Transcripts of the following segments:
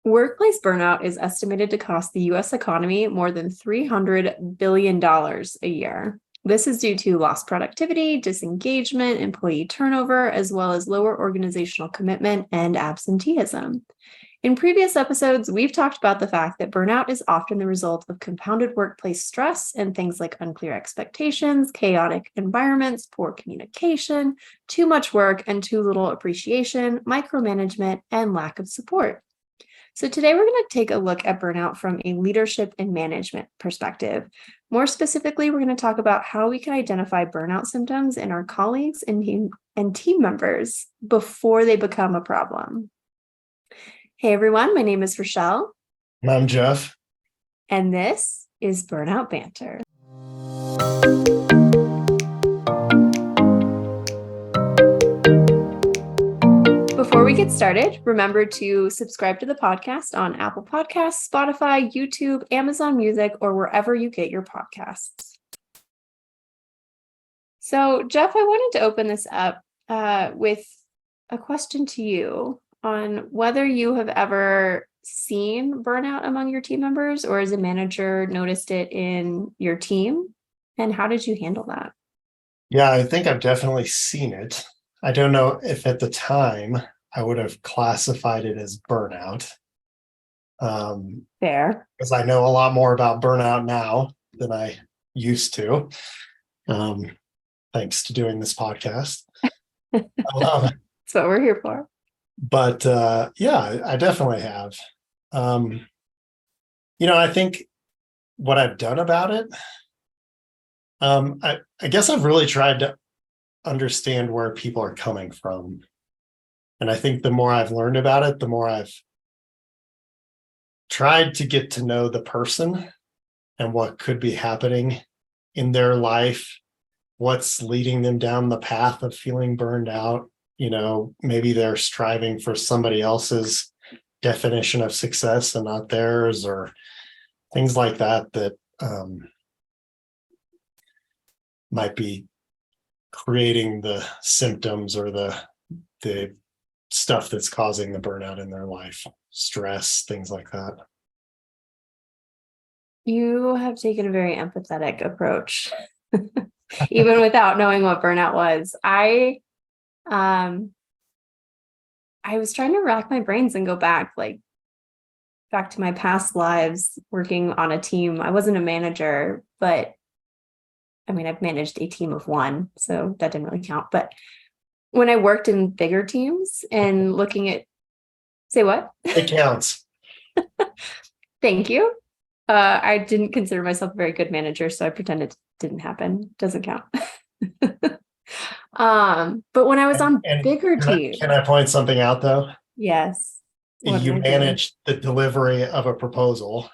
Workplace burnout is estimated to cost the U.S. economy more than $300 billion a year. This is due to lost productivity, disengagement, employee turnover, as well as lower organizational commitment and absenteeism. In previous episodes, we've talked about the fact that burnout is often the result of compounded workplace stress and things like unclear expectations, chaotic environments, poor communication, too much work and too little appreciation, micromanagement, and lack of support. So today we're going to take a look at burnout from a leadership and management perspective. More specifically, we're going to talk about how we can identify burnout symptoms in our colleagues and team members before they become a problem. Hey everyone, my name is Rochelle. And I'm Jeff. And this is Burnout Banter. Before we get started, remember to subscribe to the podcast on Apple Podcasts, Spotify, YouTube, Amazon Music, or wherever you get your podcasts. So, Jeff, I wanted to open this up with a question to you on whether you have ever seen burnout among your team members or as a manager noticed it in your team, and how did you handle that? Yeah, I think I've definitely seen it. I don't know if at the time I would have classified it as burnout. Fair. Because I know a lot more about burnout now than I used to, thanks to doing this podcast. That's what we're here for. But yeah, I definitely have. I think what I've done about it, I guess I've really tried to understand where people are coming from. And I think the more I've learned about it, the more I've tried to get to know the person and what could be happening in their life, what's leading them down the path of feeling burned out. Maybe they're striving for somebody else's definition of success and not theirs, or things like that might be creating the symptoms or the stuff that's causing the burnout in their life, stress, things like that. You have taken a very empathetic approach, even without knowing what burnout was. I was trying to rack my brains and go back to my past lives working on a team. I wasn't a manager, but I've managed a team of one, so that didn't really count. But when I worked in bigger teams and looking at, say what? It counts. Thank you. I didn't consider myself a very good manager, so I pretended it didn't happen. Doesn't count. But when I was on bigger teams. Can I point something out though? Yes. You manage the delivery of a proposal,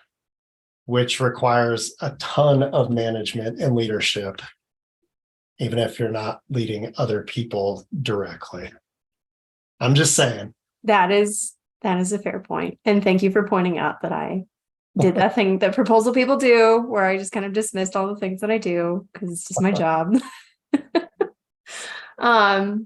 which requires a ton of management and leadership, even if you're not leading other people directly. I'm just saying. That is a fair point. And thank you for pointing out that I did that thing that proposal people do, where I just kind of dismissed all the things that I do because it's just my job. Now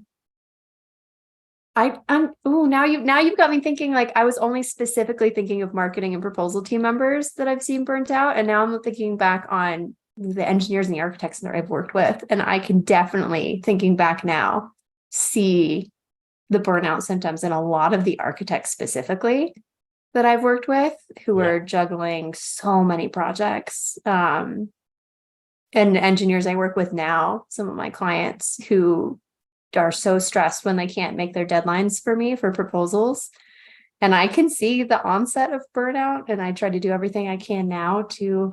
you've got me thinking, I was only specifically thinking of marketing and proposal team members that I've seen burnt out, and now I'm thinking back on the engineers and the architects that I've worked with, and I can definitely, thinking back now, see the burnout symptoms in a lot of the architects specifically that I've worked with, who are juggling so many projects, and engineers I work with now, some of my clients who are so stressed when they can't make their deadlines for me for proposals. And I can see the onset of burnout, and I try to do everything I can now to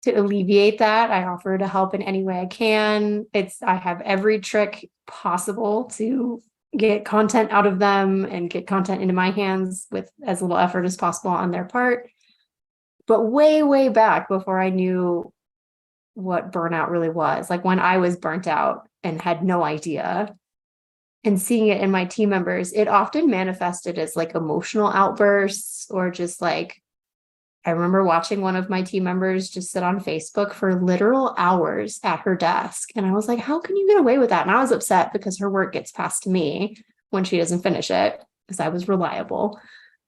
alleviate that. I offer to help in any way I can. I have every trick possible to get content out of them and get content into my hands with as little effort as possible on their part. But way, way back before I knew what burnout really was, when I was burnt out and had no idea, and seeing it in my team members, it often manifested as emotional outbursts, or just I remember watching one of my team members just sit on Facebook for literal hours at her desk. And I was like, how can you get away with that? And I was upset because her work gets passed to me when she doesn't finish it, because I was reliable.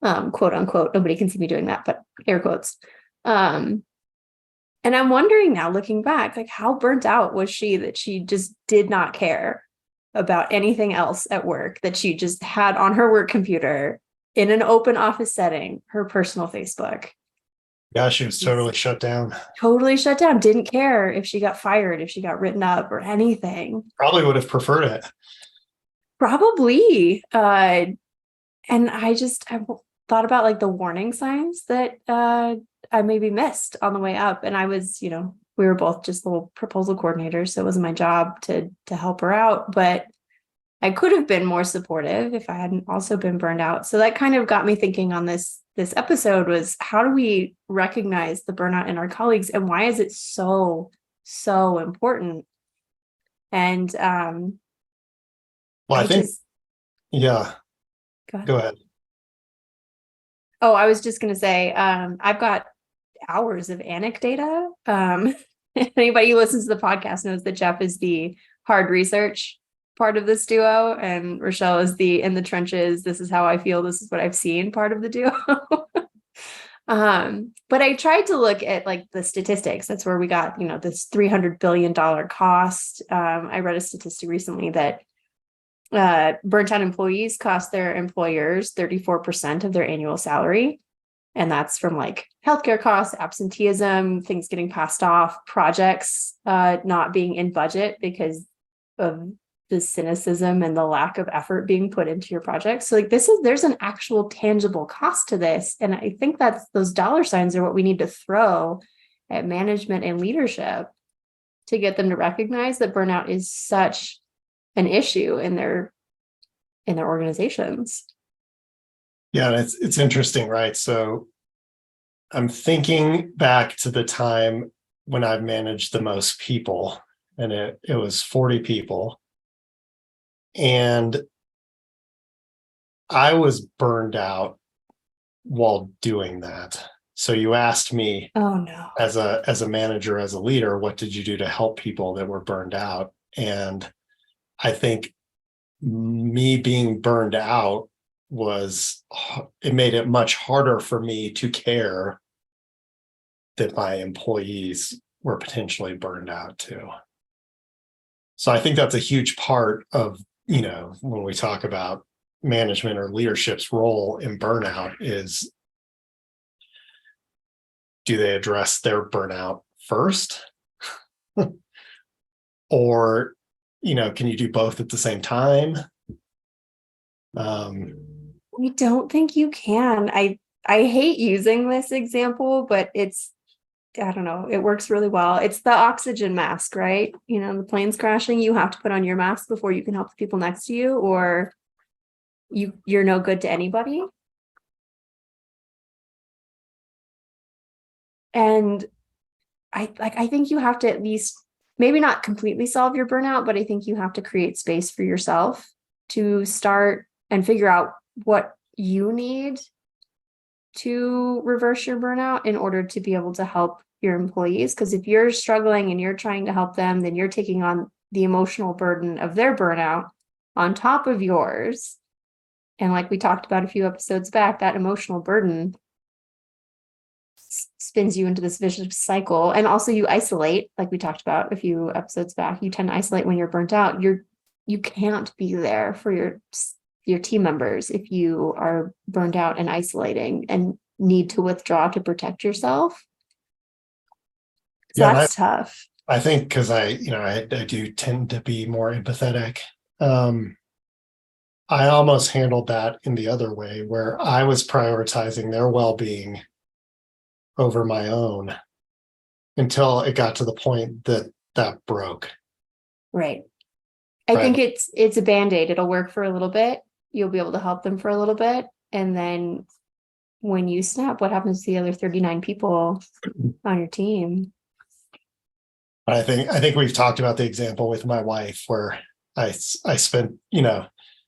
quote unquote. Nobody can see me doing that, but air quotes. And I'm wondering now, looking back, like how burnt out was she that she just did not care about anything else at work, that she just had on her work computer in an open office setting, her personal Facebook. Yeah, she was totally shut down. Totally shut down, didn't care if she got fired, if she got written up or anything. Probably would have preferred it. Probably. And I thought about like the warning signs that I maybe missed on the way up. And I was, we were both just little proposal coordinators, so it wasn't my job to help her out. But I could have been more supportive if I hadn't also been burned out. So that kind of got me thinking on this episode was how do we recognize the burnout in our colleagues and why is it so important? And well, I think yeah. Go ahead. Oh, I was just going to say, I've got hours of anecdata. Anybody who listens to the podcast knows that Jeff is the hard research part of this duo, and Rochelle is the in the trenches. This is how I feel. This is what I've seen part of the duo. But I tried to look at like the statistics. That's where we got, this $300 billion cost. I read a statistic recently that burnt out employees cost their employers 34% of their annual salary. And that's from like healthcare costs, absenteeism, things getting passed off, projects not being in budget because of the cynicism and the lack of effort being put into your project. So like there's an actual tangible cost to this. And I think that's those dollar signs are what we need to throw at management and leadership to get them to recognize that burnout is such an issue in their organizations. Yeah, it's interesting, right? So I'm thinking back to the time when I've managed the most people, and it was 40 people. And I was burned out while doing that. So you asked me, oh no, as a manager, as a leader, what did you do to help people that were burned out? And I think me being burned out it made it much harder for me to care that my employees were potentially burned out too. So I think that's a huge part of, when we talk about management or leadership's role in burnout is, do they address their burnout first? Or, can you do both at the same time? I don't think you can. I hate using this example, but I don't know, it works really well. It's the oxygen mask, right? The plane's crashing, you have to put on your mask before you can help the people next to you, or you're no good to anybody. And I think you have to at least maybe not completely solve your burnout, but I think you have to create space for yourself to start and figure out what you need to reverse your burnout in order to be able to help your employees. Because if you're struggling and you're trying to help them, then you're taking on the emotional burden of their burnout on top of yours. And like we talked about a few episodes back, that emotional burden spins you into this vicious cycle. And also you isolate, like we talked about a few episodes back, you tend to isolate when you're burnt out. You can't be there for your team members if you are burned out and isolating and need to withdraw to protect yourself. So yeah, that's tough. I think because I do tend to be more empathetic. I almost handled that in the other way where I was prioritizing their well-being over my own until it got to the point that broke. Right. I think it's a Band-Aid. It'll work for a little bit. You'll be able to help them for a little bit. And then when you snap, what happens to the other 39 people on your team? I think we've talked about the example with my wife where I spent,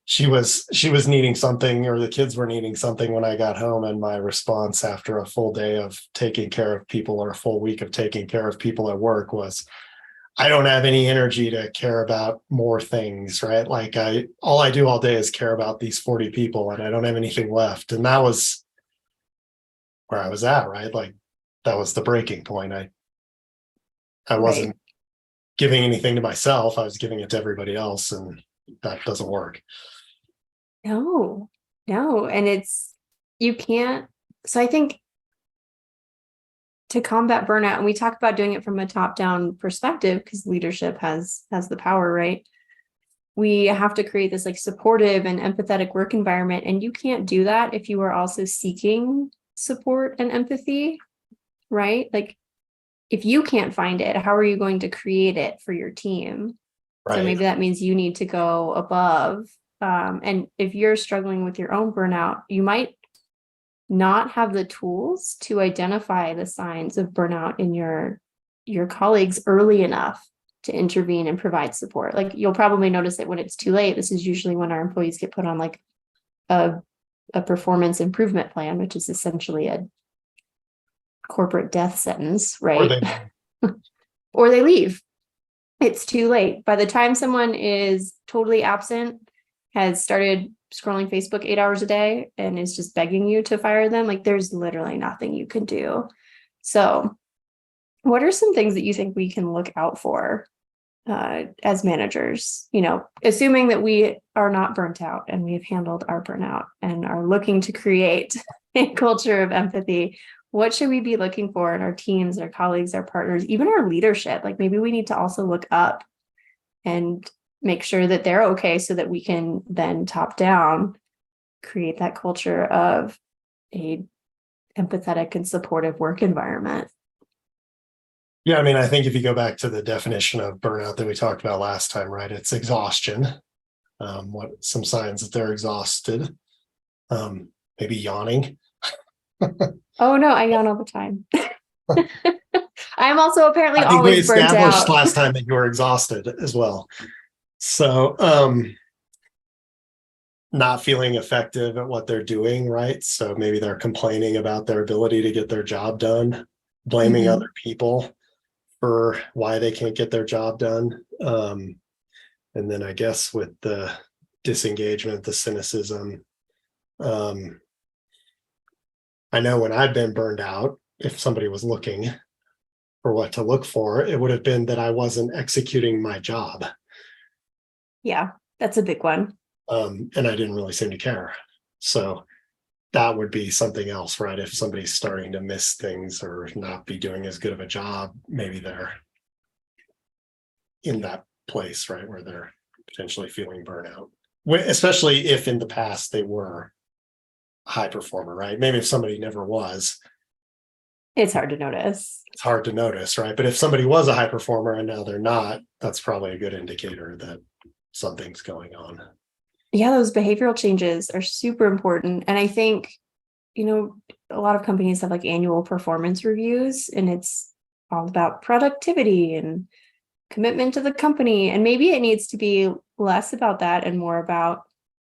she was needing something or the kids were needing something when I got home. And my response after a full day of taking care of people or a full week of taking care of people at work was, I don't have any energy to care about more things, right? Like all I do all day is care about these 40 people and I don't have anything left. And that was where I was at, right? Like that was the breaking point. I wasn't Right. giving anything to myself. I was giving it to everybody else, and that doesn't work. No, no. And you can't. So I think to combat burnout, and we talk about doing it from a top-down perspective because leadership has the power, right? We have to create this like supportive and empathetic work environment. And you can't do that if you are also seeking support and empathy, right? Like if you can't find it, how are you going to create it for your team? So Right. maybe that means you need to go above. And if you're struggling with your own burnout, you might not have the tools to identify the signs of burnout in your colleagues early enough to intervene and provide support. Like you'll probably notice it when it's too late. This is usually when our employees get put on like a performance improvement plan, which is essentially a corporate death sentence, Or right? they Or they leave. It's too late. By the time someone is totally absent, has started scrolling Facebook 8 hours a day, and is just begging you to fire them, like there's literally nothing you can do. So, what are some things that you think we can look out for as managers? You know, assuming that we are not burnt out and we've handled our burnout and are looking to create a culture of empathy. What should we be looking for in our teams, our colleagues, our partners, even our leadership? Like maybe we need to also look up and make sure that they're okay so that we can then top down create that culture of a empathetic and supportive work environment. Yeah, I mean, I think if you go back to the definition of burnout that we talked about last time, right? It's exhaustion. What some signs that they're exhausted? Maybe yawning. Oh no, I yawn all the time. I'm also apparently I think we always burnt established out. last time that you were exhausted as well. So, not feeling effective at what they're doing, right? So maybe they're complaining about their ability to get their job done, blaming Mhm. other people for why they can't get their job done. And then I guess with the disengagement, the cynicism, um, I know when I've been burned out, if somebody was looking for what to look for, it would have been that I wasn't executing my job. Yeah, that's a big one. And I didn't really seem to care. So that would be something else, right? If somebody's starting to miss things or not be doing as good of a job, maybe they're in that place, right, where they're potentially feeling burnout. Especially if in the past they were a high performer, right? Maybe if somebody never was, It's hard to notice. it's hard to notice, right? But if somebody was a high performer and now they're not, that's probably a good indicator that something's going on. Yeah, those behavioral changes are super important. And I think, you know, a lot of companies have like annual performance reviews, and it's all about productivity and commitment to the company. And maybe it needs to be less about that and more about,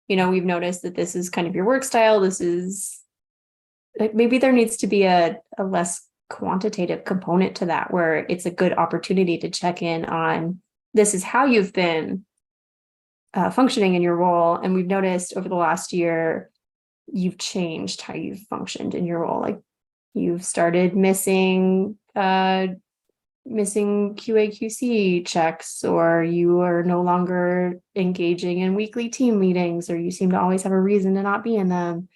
you know, we've noticed that this is kind of your work style. This is like maybe there needs to be a less quantitative component to that, where it's a good opportunity to check in on this is how you've been functioning in your role. And we've noticed over the last year, you've changed how you've functioned in your role. Like you've started missing QA/QC checks, or you are no longer engaging in weekly team meetings, or you seem to always have a reason to not be in them.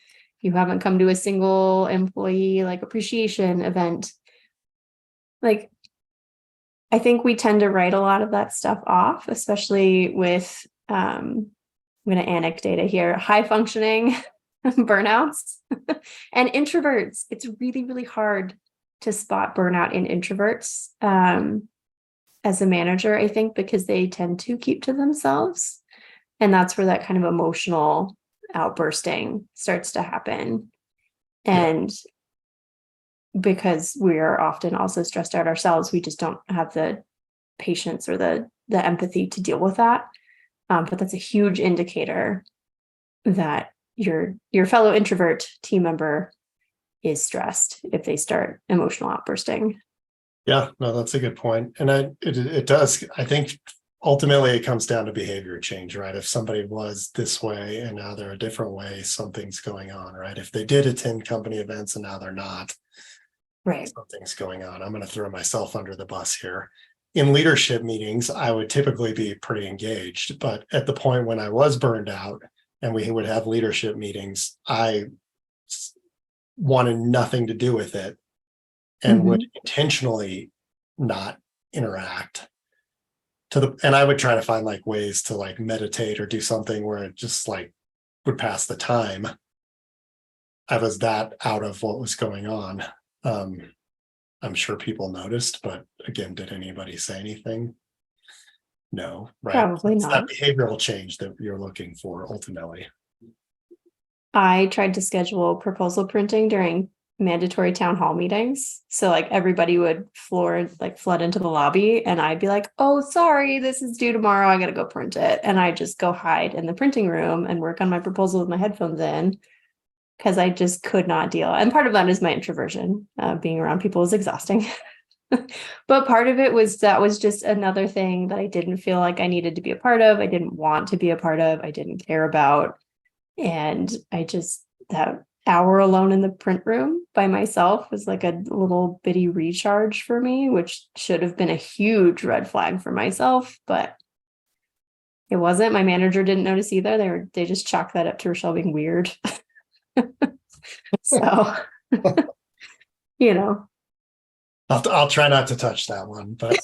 You haven't come to a single employee like appreciation event. Like I think we tend to write a lot of that stuff off, especially with I'm going to anecdata here, high functioning burnouts and introverts. It's really, really hard to spot burnout in introverts as a manager, I think, because they tend to keep to themselves. And that's where that kind of emotional outbursting starts to happen. Yeah. And because we are often also stressed out ourselves, we just don't have the patience or the empathy to deal with that. But that's a huge indicator that your fellow introvert team member is stressed if they start emotional outbursting. Yeah, no, that's a good point. And it does, I think ultimately it comes down to behavior change, right? If somebody was this way and now they're a different way, something's going on, right? If they did attend company events and now they're not, Right. something's going on. I'm going to throw myself under the bus here. In leadership meetings, I would typically be pretty engaged, but at the point when I was burned out and we would have leadership meetings, I wanted nothing to do with it and would intentionally not interact and I would try to find like ways to like meditate or do something where it just like would pass the time. I was that out of what was going on. I'm sure people noticed, but again, did anybody say anything? No, right? Probably It's that not. behavioral change that you're looking for ultimately. I tried to schedule proposal printing during mandatory town hall meetings. So like everybody would flood into the lobby and I'd be like, oh, sorry, this is due tomorrow. I got to go print it. And I just go hide in the printing room and work on my proposal with my headphones in because I just could not deal. And part of that is my introversion. Being around people is exhausting. But part of it was that was just another thing that I didn't feel like I needed to be a part of. I didn't want to be a part of. I didn't care about. And that hour alone in the print room by myself was like a little bitty recharge for me, which should have been a huge red flag for myself, but it wasn't. My manager didn't notice either. They just chalked that up to Rochelle being weird. So, you know. I'll try not to touch that one, but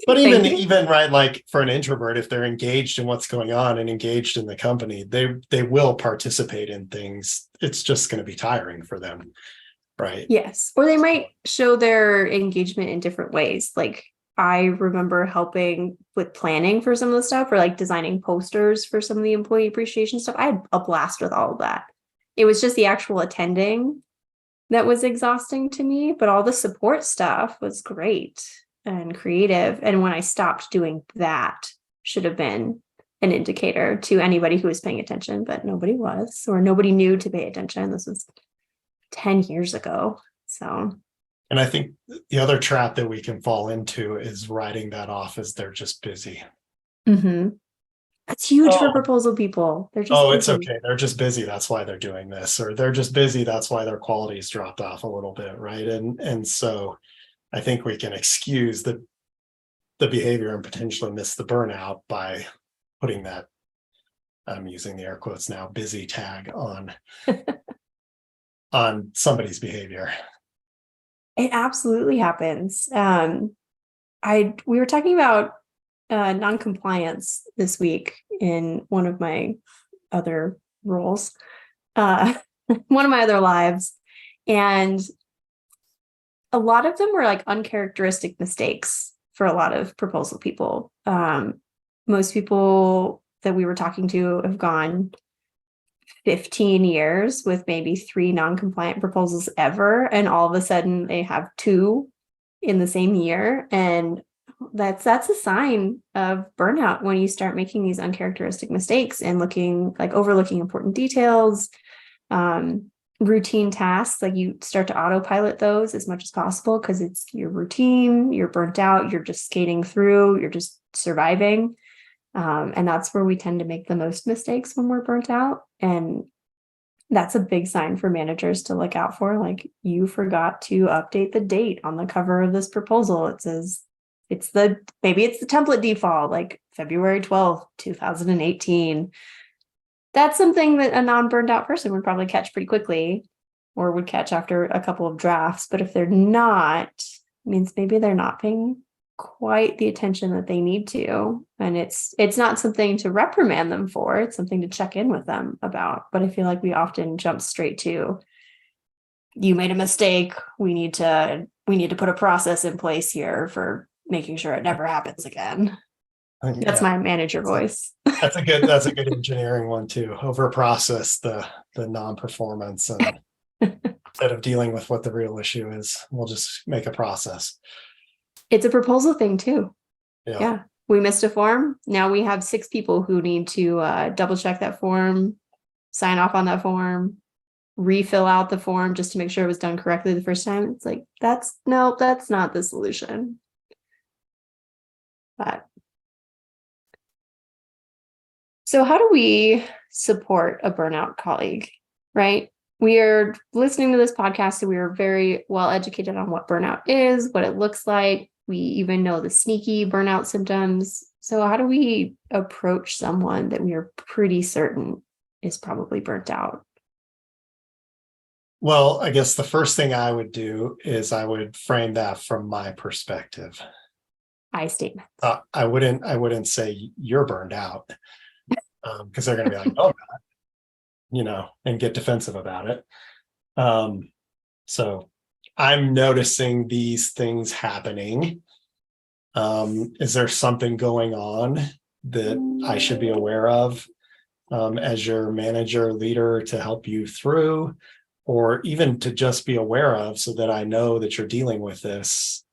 but even right, like for an introvert, if they're engaged in what's going on and engaged in the company, they will participate in things. It's just going to be tiring for them, right? Yes. Or they might show their engagement in different ways. Like I remember helping with planning for some of the stuff or like designing posters for some of the employee appreciation stuff. I had a blast with all of that. It was just the actual attending that was exhausting to me, but all the support stuff was great and creative. And when I stopped doing that, should have been an indicator to anybody who was paying attention, but nobody was, or nobody knew to pay attention. This was 10 years ago. So, and I think the other trap that we can fall into is writing that off as they're just busy. That's huge for proposal people. They're just busy. busy. It's okay. They're just busy. That's why they're doing this, or they're just busy. That's why their quality's dropped off a little bit, right? And so I think we can excuse the behavior and potentially miss the burnout by putting that, I'm using the air quotes now, busy tag on on somebody's behavior. It absolutely happens. We were talking about non-compliance this week in one of my other roles, one of my other lives, and a lot of them were like uncharacteristic mistakes for a lot of proposal people. Most people that we were talking to have gone 15 years with maybe 3 non-compliant proposals ever, and all of a sudden they have 2 in the same year. And that's a sign of burnout when you start making these uncharacteristic mistakes and overlooking important details, routine tasks. Like you start to autopilot those as much as possible because it's your routine, you're burnt out, you're just skating through, you're just surviving. And that's where we tend to make the most mistakes when we're burnt out. And that's a big sign for managers to look out for. Like, you forgot to update the date on the cover of this proposal. It says maybe it's the template default, like February 12th, 2018. That's something that a non-burned out person would probably catch pretty quickly or would catch after a couple of drafts. But if they're not, it means maybe they're not paying quite the attention that they need to. And it's not something to reprimand them for. It's something to check in with them about. But I feel like we often jump straight to, you made a mistake. We need to put a process in place here for making sure it never happens again. That's my manager voice. That's a good engineering one too. Over process the non-performance, and instead of dealing with what the real issue is, we'll just make a process. It's a proposal thing too. Yeah. We missed a form. Now we have 6 people who need to double check that form, sign off on that form, refill out the form just to make sure it was done correctly the first time. It's like, that's not the solution. But so how do we support a burnout colleague, right? We are listening to this podcast, so we are very well educated on what burnout is, what it looks like. We even know the sneaky burnout symptoms. So how do we approach someone that we are pretty certain is probably burnt out? Well, I guess the first thing I would do is I would frame that from my perspective. I statement. I wouldn't say you're burned out, because they're going to be like, oh, and get defensive about it. So I'm noticing these things happening. Is there something going on that I should be aware of as your manager, leader, to help you through, or even to just be aware of, so that I know that you're dealing with this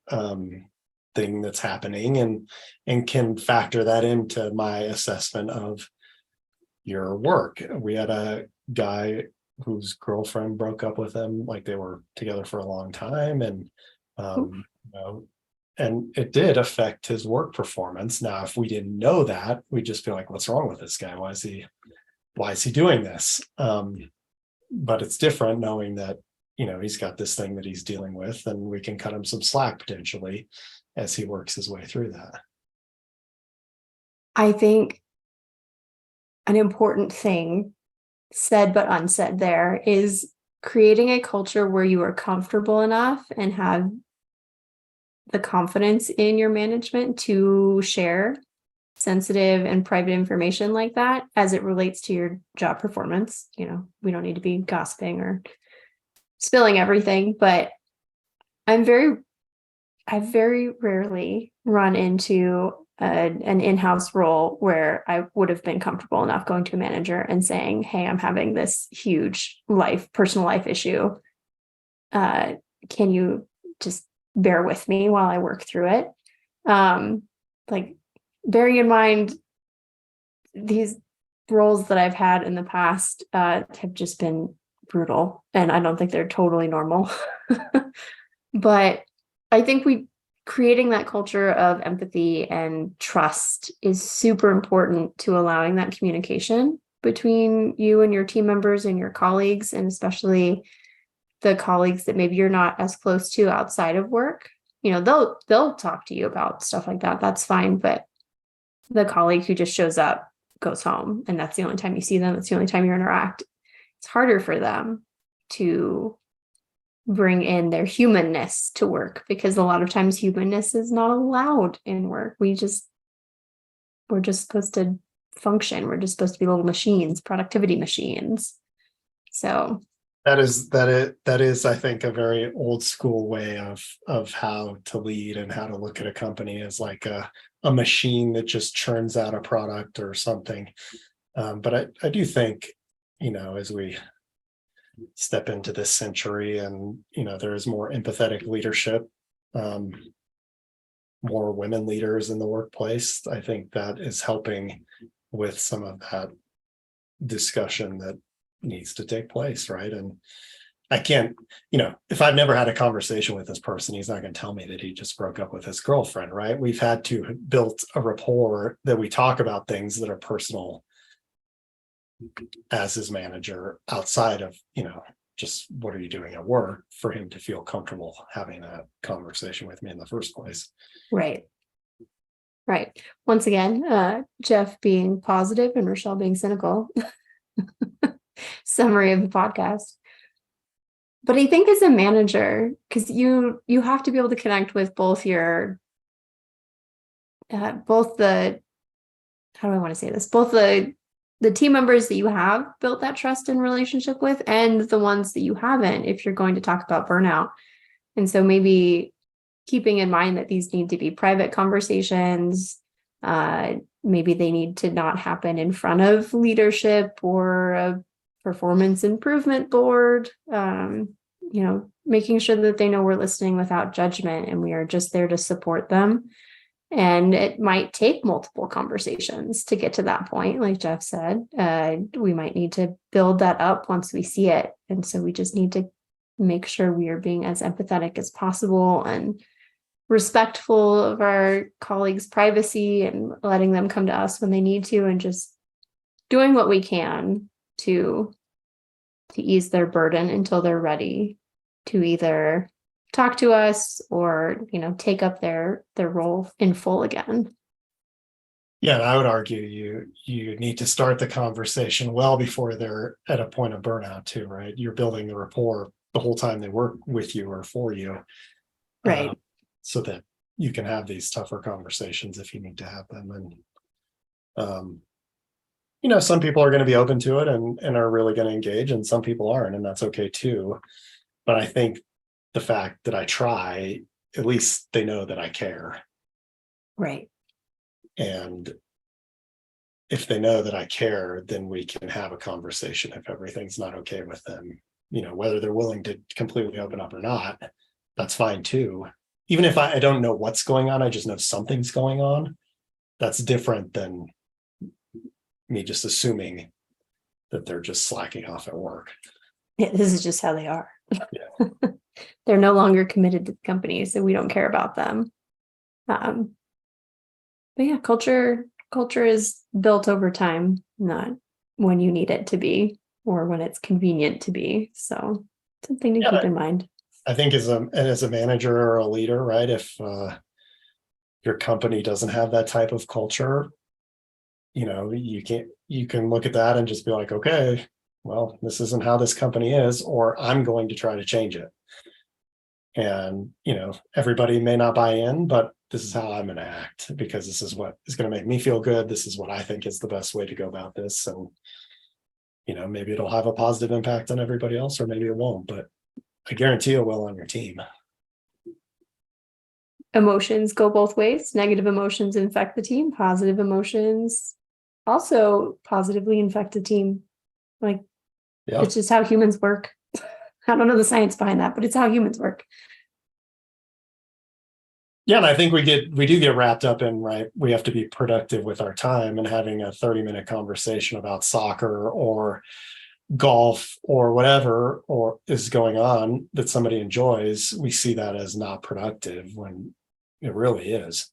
thing that's happening, and can factor that into my assessment of your work. We had a guy whose girlfriend broke up with him, like they were together for a long time, and and it did affect his work performance. Now, if we didn't know that, we'd just be like, what's wrong with this guy? Why is he doing this? But it's different knowing that, he's got this thing that he's dealing with, and we can cut him some slack potentially as he works his way through that. I think an important thing said but unsaid there is creating a culture where you are comfortable enough and have the confidence in your management to share sensitive and private information like that as it relates to your job performance. We don't need to be gossiping or spilling everything, but I very rarely run into an in-house role where I would have been comfortable enough going to a manager and saying, hey, I'm having this huge personal life issue. Can you just bear with me while I work through it? Like, bearing in mind these roles that I've had in the past have just been brutal, and I don't think they're totally normal. But I think creating that culture of empathy and trust is super important to allowing that communication between you and your team members and your colleagues, and especially the colleagues that maybe you're not as close to outside of work. They'll talk to you about stuff like that. That's fine. But the colleague who just shows up, goes home, and that's the only time you see them, that's the only time you interact, it's harder for them to bring in their humanness to work, because a lot of times humanness is not allowed in work. We're just supposed to function. We're just supposed to be little machines, productivity machines. So that is, I think, a very old school way of how to lead and how to look at a company as like a machine that just churns out a product or something. But I do think, as we step into this century, and there is more empathetic leadership, more women leaders in the workplace, I think that is helping with some of that discussion that needs to take place, right? And I can't, if I've never had a conversation with this person, he's not going to tell me that he just broke up with his girlfriend, right? We've had to build a rapport that we talk about things that are personal as his manager, outside of, just what are you doing at work, for him to feel comfortable having that conversation with me in the first place. Right. Once again, Jeff being positive and Rochelle being cynical. Summary of the podcast. But I think as a manager, because you have to be able to connect with both the how do I want to say this? Both the team members that you have built that trust and relationship with, and the ones that you haven't, if you're going to talk about burnout. And so maybe keeping in mind that these need to be private conversations. Maybe they need to not happen in front of leadership or a performance improvement board. Making sure that they know we're listening without judgment, and we are just there to support them. And it might take multiple conversations to get to that point. Like Jeff said, we might need to build that up once we see it. And so we just need to make sure we are being as empathetic as possible and respectful of our colleagues' privacy and letting them come to us when they need to, and just doing what we can to ease their burden until they're ready to either talk to us or, take up their role in full again. Yeah, and I would argue you need to start the conversation well before they're at a point of burnout too, right? You're building the rapport the whole time they work with you or for you, Right. so that you can have these tougher conversations if you need to have them. And some people are going to be open to it and are really going to engage, and some people aren't, and that's okay too. But I think the fact that I try, at least they know that I care. Right. And if they know that I care, then we can have a conversation if everything's not okay with them. Whether they're willing to completely open up or not, that's fine too. Even if I don't know what's going on, I just know something's going on. That's different than me just assuming that they're just slacking off at work. Yeah, this is just how they are. Yeah. They're no longer committed to the company, so we don't care about them. But yeah, culture is built over time, not when you need it to be or when it's convenient to be. So something to keep in mind. I think as a manager or a leader, right? If your company doesn't have that type of culture, you can look at that and just be like, okay, well, this isn't how this company is, or I'm going to try to change it. And, everybody may not buy in, but this is how I'm going to act, because this is what is going to make me feel good. This is what I think is the best way to go about this. And, maybe it'll have a positive impact on everybody else, or maybe it won't, but I guarantee it will on your team. Emotions go both ways. Negative emotions infect the team. Positive emotions also positively infect the team. It's just how humans work. I don't know the science behind that, but it's how humans work. Yeah, and I think we do get wrapped up in, right, we have to be productive with our time, and having a 30-minute conversation about soccer or golf or whatever or is going on that somebody enjoys, we see that as not productive when it really is.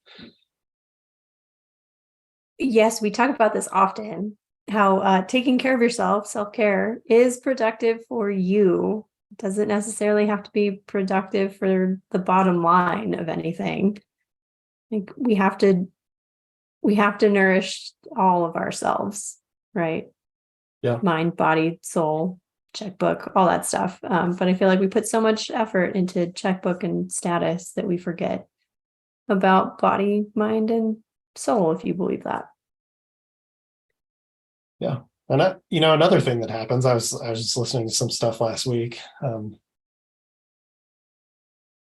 Yes, we talk about this often, how taking care of yourself, self-care, is productive for you. It doesn't necessarily have to be productive for the bottom line of anything. We have to nourish all of ourselves, right? Yeah. Mind, body, soul, checkbook, all that stuff. But I feel like we put so much effort into checkbook and status that we forget about body, mind, and soul, if you believe that. Yeah. And another thing that happens, I was just listening to some stuff last week.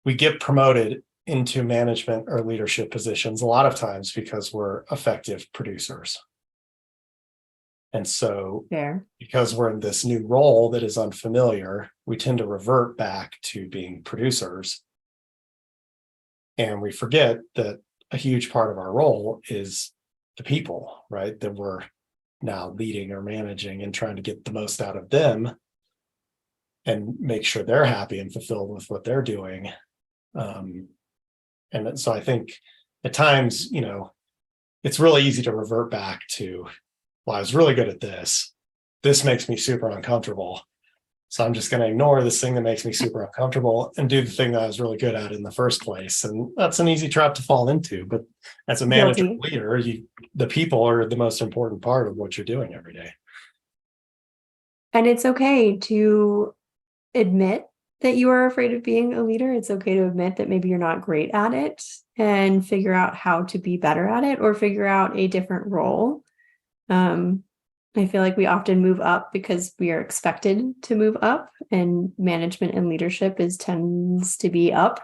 We get promoted into management or leadership positions a lot of times because we're effective producers. And so because we're in this new role that is unfamiliar, we tend to revert back to being producers. And we forget that a huge part of our role is the people, right? That we're now leading or managing, and trying to get the most out of them and make sure they're happy and fulfilled with what they're doing. And so I think at times, it's really easy to revert back to, well, I was really good at this. This makes me super uncomfortable. So I'm just going to ignore this thing that makes me super uncomfortable and do the thing that I was really good at in the first place. And that's an easy trap to fall into. But as a manager leader, the people are the most important part of what you're doing every day. And it's okay to admit that you are afraid of being a leader. It's okay to admit that maybe you're not great at it and figure out how to be better at it, or figure out a different role. I feel like we often move up because we are expected to move up, and management and leadership tends to be up.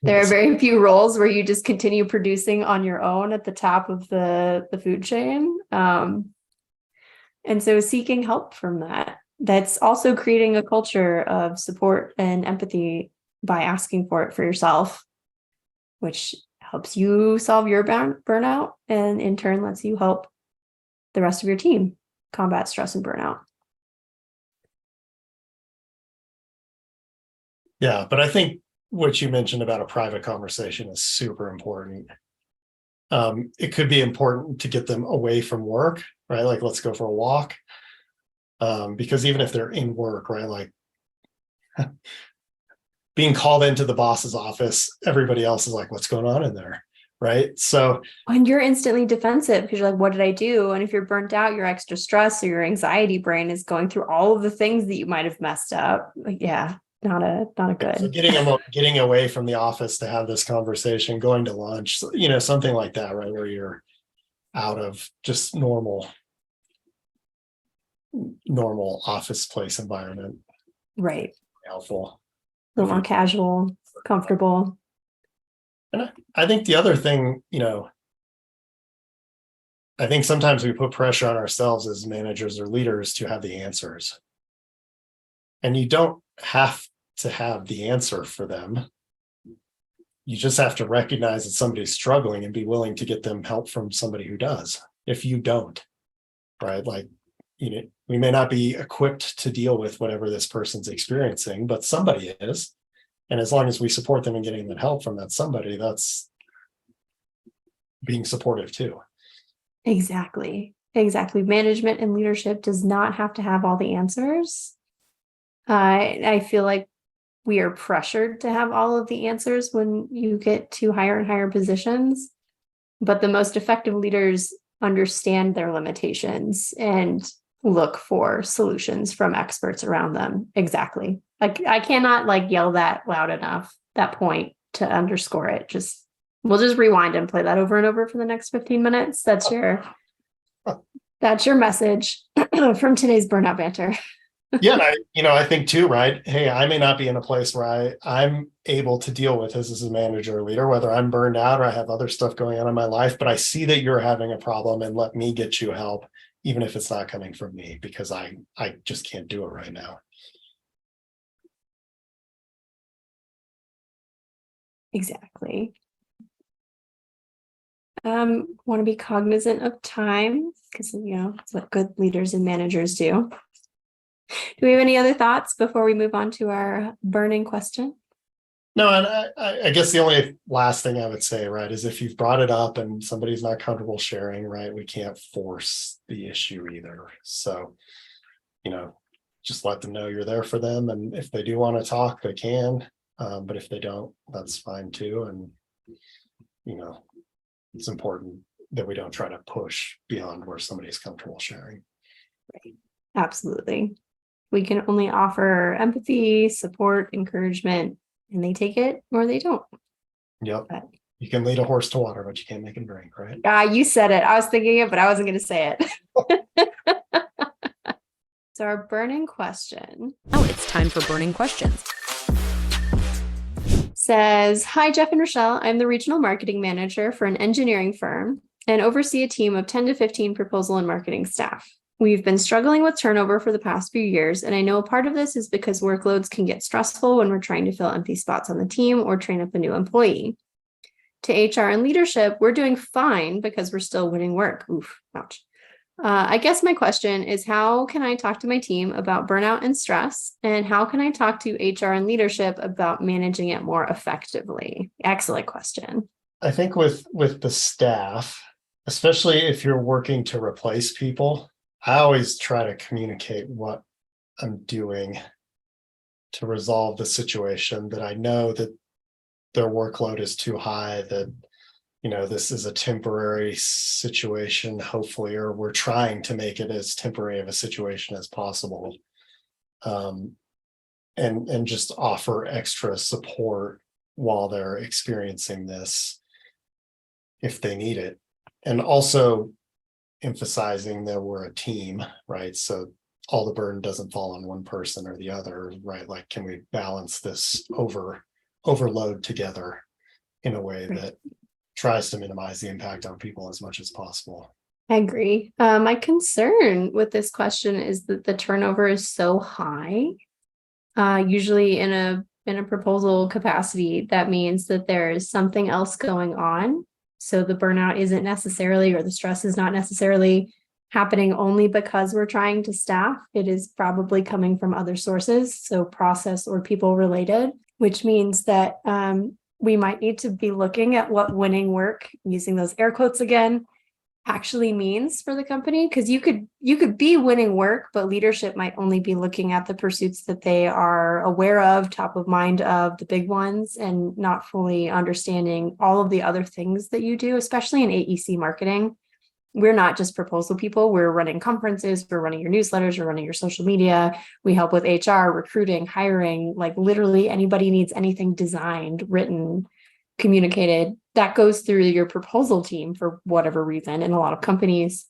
There are very few roles where you just continue producing on your own at the top of the food chain. And so seeking help from that's also creating a culture of support and empathy by asking for it for yourself, which helps you solve your burnout, and in turn lets you help the rest of your team combat stress and burnout. Yeah, but I think what you mentioned about a private conversation is super important. It could be important to get them away from work, right? Like, let's go for a walk. Because even if they're in work, right, like being called into the boss's office, everybody else is like, what's going on in there? Right. So, And you're instantly defensive because you're like, what did I do? And if you're burnt out, your extra stress or your anxiety brain is going through all of the things that you might have messed up. Like, yeah, not a good. so getting away from the office to have this conversation, going to lunch, something like that, right? Where you're out of just normal office place environment. Right. Helpful. A little more casual, comfortable. And I think the other thing, I think sometimes we put pressure on ourselves as managers or leaders to have the answers. And you don't have to have the answer for them. You just have to recognize that somebody's struggling and be willing to get them help from somebody who does. If you don't, right? Like, we may not be equipped to deal with whatever this person's experiencing, but somebody is. And as long as we support them in getting that help from that somebody, that's being supportive too. Exactly. Management and leadership does not have to have all the answers. I feel like we are pressured to have all of the answers when you get to higher and higher positions. But the most effective leaders understand their limitations and look for solutions from experts around them. Exactly. Like, I cannot yell that loud enough, that point, to underscore it. We'll just rewind and play that over and over for the next 15 minutes. That's your message from today's Burnout Banter. Yeah. And I think too, right? Hey, I may not be in a place where I'm able to deal with this as a manager or leader, whether I'm burned out or I have other stuff going on in my life, but I see that you're having a problem and let me get you help, even if it's not coming from me, because I just can't do it right now. Exactly. Want to be cognizant of time because, it's what good leaders and managers do. Do we have any other thoughts before we move on to our burning question? No, and I guess the only last thing I would say, right, is if you've brought it up and somebody's not comfortable sharing, right, we can't force the issue either. So, just let them know you're there for them. And if they do want to talk, they can. But if they don't, that's fine too. And, it's important that we don't try to push beyond where somebody's comfortable sharing. Right. Absolutely. We can only offer empathy, support, encouragement, and they take it or they don't. Yep. But you can lead a horse to water, but you can't make him drink, right? You said it. I was thinking it, but I wasn't going to say it. So our burning question. Oh, it's time for burning questions. Says, hi, Jeff and Rochelle. I'm the regional marketing manager for an engineering firm and oversee a team of 10 to 15 proposal and marketing staff. We've been struggling with turnover for the past few years, and I know a part of this is because workloads can get stressful when we're trying to fill empty spots on the team or train up a new employee. To HR and leadership, we're doing fine because we're still winning work. Oof, ouch. I guess my question is, how can I talk to my team about burnout and stress? And how can I talk to HR and leadership about managing it more effectively? Excellent question. I think with the staff, especially if you're working to replace people, I always try to communicate what I'm doing to resolve the situation, that I know that their workload is too high, that this is a temporary situation, hopefully, or we're trying to make it as temporary of a situation as possible. And just offer extra support while they're experiencing this, if they need it. And also emphasizing that we're a team, right? So all the burden doesn't fall on one person or the other, right? Like, can we balance this overload together in a way that tries to minimize the impact on people as much as possible? I agree. My concern with this question is that the turnover is so high. Usually in a proposal capacity, that means that there is something else going on. So the burnout isn't necessarily, or the stress is not necessarily happening only because we're trying to staff. It is probably coming from other sources, so process or people related. which means that we might need to be looking at what winning work, using those air quotes again, actually means for the company. Because you could be winning work, but leadership might only be looking at the pursuits that they are aware of, top of mind of, the big ones, and not fully understanding all of the other things that you do, especially in AEC marketing. We're not just proposal people. We're running conferences, we're running your newsletters, we're running your social media. We help with HR, recruiting, hiring, like literally anybody needs anything designed, written, communicated, that goes through your proposal team for whatever reason in a lot of companies.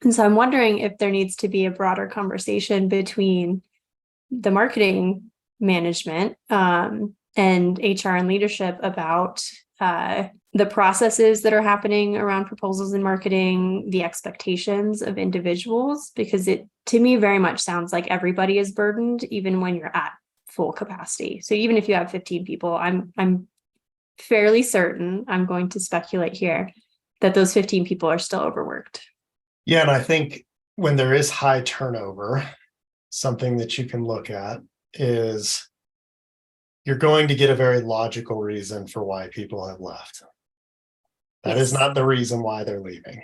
And so I'm wondering if there needs to be a broader conversation between the marketing management and HR and leadership about the processes that are happening around proposals and marketing, the expectations of individuals, because it, to me, very much sounds like everybody is burdened, even when you're at full capacity. So even if you have 15 people, I'm fairly certain, I'm going to speculate here, that those 15 people are still overworked. Yeah, and I think when there is high turnover, something that you can look at is you're going to get a very logical reason for why people have left. That is not the reason why they're leaving.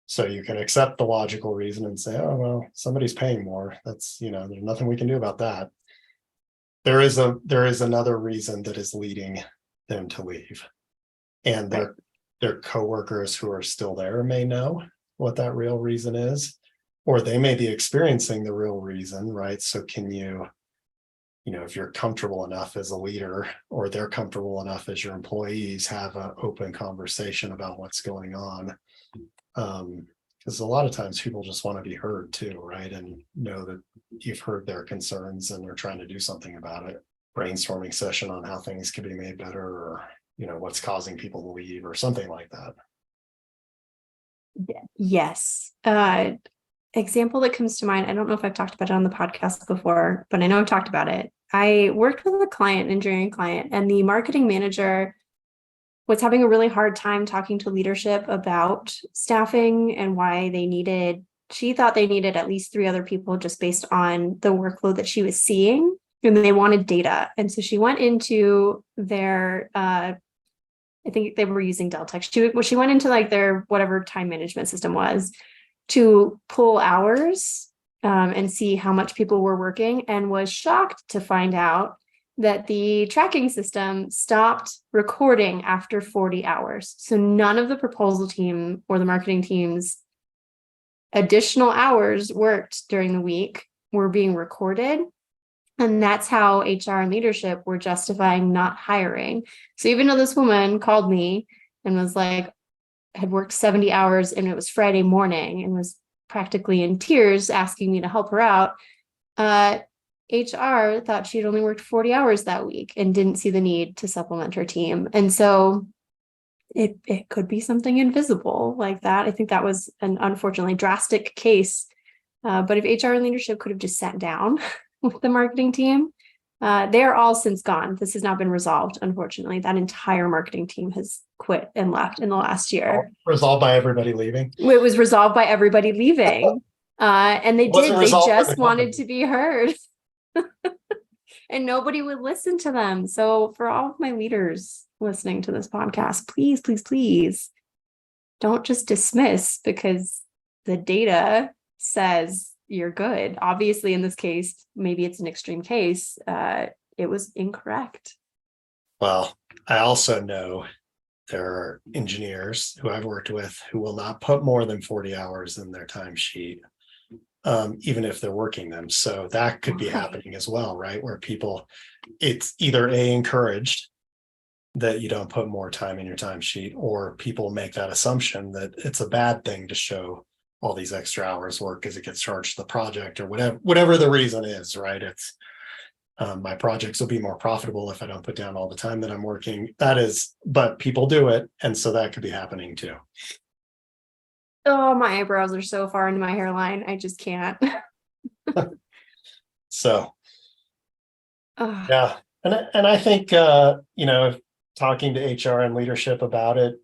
So you can accept the logical reason and say, oh, well, somebody's paying more. That's, there's nothing we can do about that. There is another reason that is leading them to leave. And their coworkers who are still there may know what that real reason is, or they may be experiencing the real reason, right? So can you, if you're comfortable enough as a leader, or they're comfortable enough as your employees, have an open conversation about what's going on. Because a lot of times people just want to be heard too, right? And know that you've heard their concerns and they're trying to do something about it. Brainstorming session on how things can be made better, or, what's causing people to leave or something like that. Yes. Example that comes to mind, I don't know if I've talked about it on the podcast before, but I know I've talked about it. I worked with a client, an engineering client, and the marketing manager was having a really hard time talking to leadership about staffing and why she thought they needed at least 3 other people just based on the workload that she was seeing, and they wanted data. And so she went into their, I think they were using Deltek. She went into like their whatever time management system was to pull hours and see how much people were working, and was shocked to find out that the tracking system stopped recording after 40 hours. So none of the proposal team or the marketing team's additional hours worked during the week were being recorded. And that's how HR and leadership were justifying not hiring. So even though this woman called me and was like, had worked 70 hours and it was Friday morning and was practically in tears asking me to help her out, HR thought she'd only worked 40 hours that week and didn't see the need to supplement her team. And so it could be something invisible like that. I think that was an unfortunately drastic case. But if HR and leadership could have just sat down with the marketing team, they are all since gone. This has not been resolved, unfortunately. That entire marketing team has quit and left in the last year. Resolved by everybody leaving. It was resolved by everybody leaving. And they just wanted to be heard. And nobody would listen to them. So for all of my leaders listening to this podcast, please, please, please don't just dismiss because the data says you're good. Obviously, in this case, maybe it's an extreme case. It was incorrect. Well, I also know there are engineers who I've worked with who will not put more than 40 hours in their timesheet, even if they're working them. So that could be happening as well, right? Where people, it's either encouraged that you don't put more time in your timesheet, or people make that assumption that it's a bad thing to show all these extra hours work because it gets charged to the project, or whatever the reason is, right? It's my projects will be more profitable if I don't put down all the time that I'm working. But people do it. And so that could be happening too. Oh, my eyebrows are so far into my hairline. I just can't. So, yeah. And I think, talking to HR and leadership about it,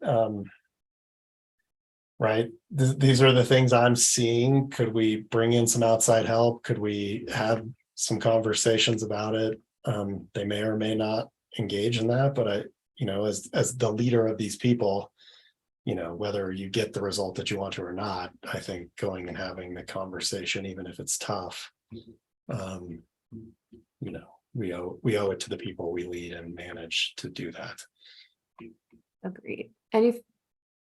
right. These are the things I'm seeing. Could we bring in some outside help? Could we have some conversations about it? They may or may not engage in that, but as the leader of these people, whether you get the result that you want to or not, I think going and having the conversation, even if it's tough, we owe it to the people we lead and manage to do that. Agreed. And if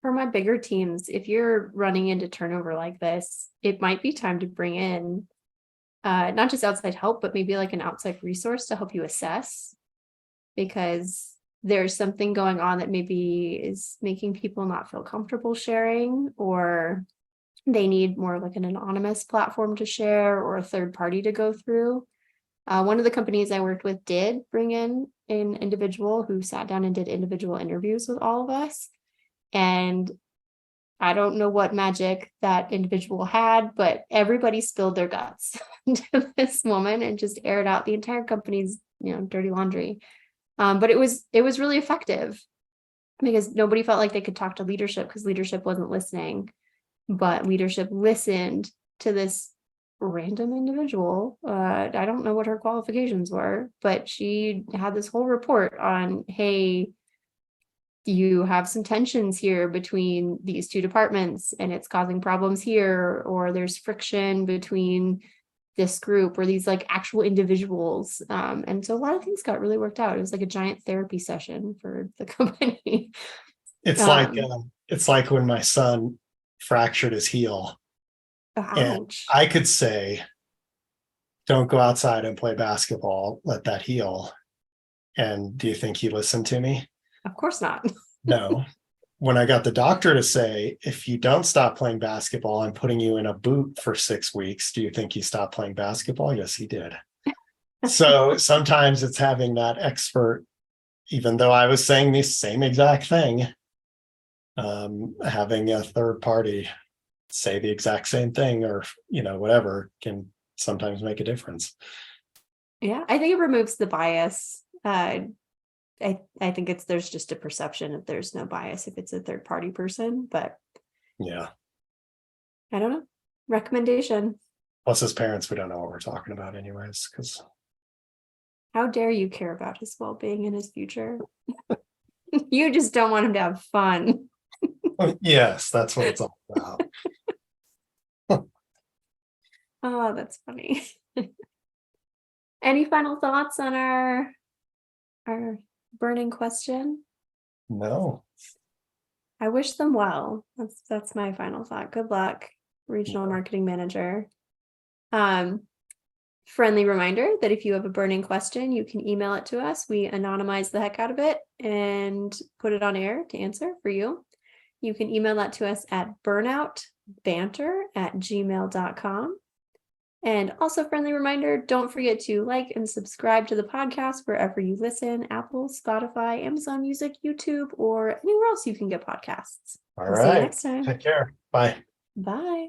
for my bigger teams, if you're running into turnover like this, it might be time to bring in not just outside help, but maybe like an outside resource to help you assess, because there's something going on that maybe is making people not feel comfortable sharing, or they need more like an anonymous platform to share or a third party to go through. One of the companies I worked with did bring in an individual who sat down and did individual interviews with all of us. And I don't know what magic that individual had, but everybody spilled their guts into this woman and just aired out the entire company's, dirty laundry. But it was really effective because nobody felt like they could talk to leadership because leadership wasn't listening, but leadership listened to this random individual. I don't know what her qualifications were, but she had this whole report on, hey, you have some tensions here between these two departments and it's causing problems here, or there's friction between this group or these like actual individuals. And so a lot of things got really worked out. It was like a giant therapy session for the company. It's like when my son fractured his heel. And Ouch. I could say, don't go outside and play basketball, let that heal. And do you think he listened to me? Of course not. No. When I got the doctor to say, if you don't stop playing basketball, I'm putting you in a boot for 6 weeks, do you think he stopped playing basketball? Yes, he did. So sometimes it's having that expert, even though I was saying the same exact thing, having a third party say the exact same thing or, whatever can sometimes make a difference. Yeah, I think it removes the bias. I think there's just a perception if there's no bias if it's a third party person, but yeah, I don't know. Recommendation. Plus as parents, we don't know what we're talking about anyways, because how dare you care about his well-being and his future? You just don't want him to have fun. yes, that's what it's all about. Oh, that's funny. Any final thoughts on our burning question? No. I wish them well. That's my final thought. Good luck, regional marketing manager. Friendly reminder that if you have a burning question, you can email it to us. We anonymize the heck out of it and put it on air to answer for you. You can email that to us at burnoutbanter@gmail.com. And also, friendly reminder, don't forget to like and subscribe to the podcast wherever you listen: Apple, Spotify, Amazon Music, YouTube, or anywhere else you can get podcasts. All We'll right. see you next time. Take care. Bye. Bye.